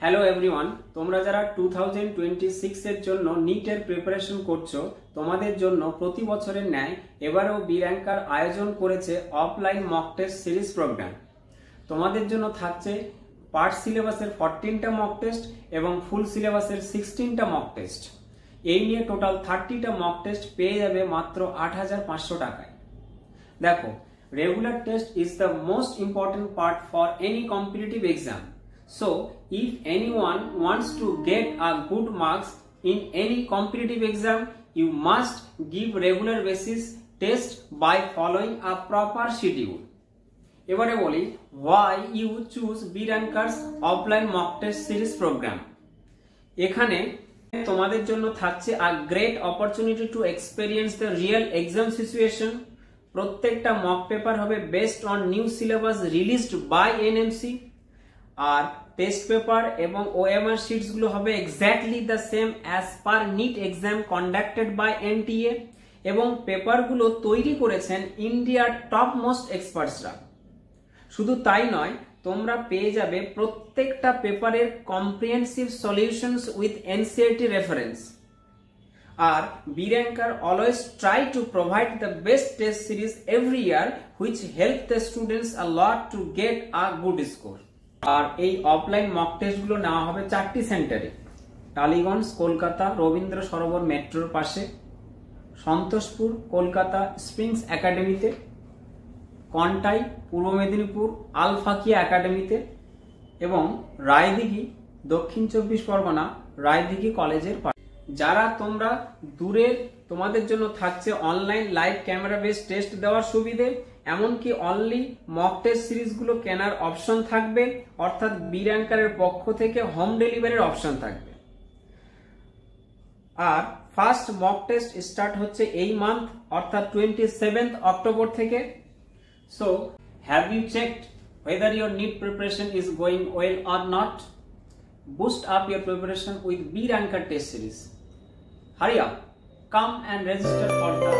Hello everyone, তোমরা যারা 2026 এর জন্য নিটের প্রিপারেশন করছো, তোমাদের জন্য প্রতি বছরের ন্যায় এবারেও বি র্যাঙ্কার আয়োজন করেছে offline mock test series programme. তোমাদের জন্য থাকছে পার্ট সিলেবাসের 14টা মক টেস্ট এবং ফুল সিলেবাসের 16টা মক টেস্ট। এই নিয়ে টোটাল 30টা মক টেস্ট পেয়ে যাবে মাত্র 8,500 টাকায়। দেখো, regular test is the most important part for any competitive exam. So, if anyone wants to get a good marks in any competitive exam, you must give regular basis test by following a proper schedule. এবারে বলি why you choose B rankers offline mock test series programme. এখানে তোমাদের জন্য থাকছে a great opportunity to experience the real exam situation. প্রত্যেকটা mock paper হবে based on new syllabus released by NMC, আর test paper এবং ওএমআর শিটস গুলো হবে exactly the same as per NEET exam conducted by NTA, এবং পেপারগুলো তৈরি করেছেন ইন্ডিয়ার টপ মোস্ট এক্সপার্টসরা। শুধু তাই নয়, তোমরা পেয়ে যাবে প্রত্যেকটা পেপারের comprehensive solutions with NCERT reference. আর B ranker always try to provide the best test series every year which help the students a lot to get a good score. আর এই অফলাইন মক টেস্ট গুলো নেওয়া হবে 4টি সেন্টারে: টালিগঞ্জ কলকাতা রবীন্দ্র সরোবর মেট্রোর পাশে, সন্তোষপুর কলকাতা স্প্রিংস একাডেমিতে, কন্টাই পূর্ব মেদিনীপুর আলফাকিয়া একাডেমিতে, এবং রায়দিঘি দক্ষিণ 24 পরগনা রায়দিঘি কলেজের পাশে। যারা তোমরা দূরের, তোমাদের জন্য থাকছে online live camera base test দেওয়ার সুবিধে, এমনকি অনলি মক টেস্ট সিরিজগুলো কেনার অপশন থাকবে, অর্থাৎ বি র্যাঙ্কারের পক্ষ থেকে হোম ডেলিভারির অপশন থাকবে। আর ফার্স্ট মক টেস্ট স্টার্ট হচ্ছে এই মান্থ, অর্থাৎ 27 অক্টোবর থেকে। So have you checked whether your NEET preparation is going well or not? Boost up your preparation with B Ranker test series. Hurry up, come and register for the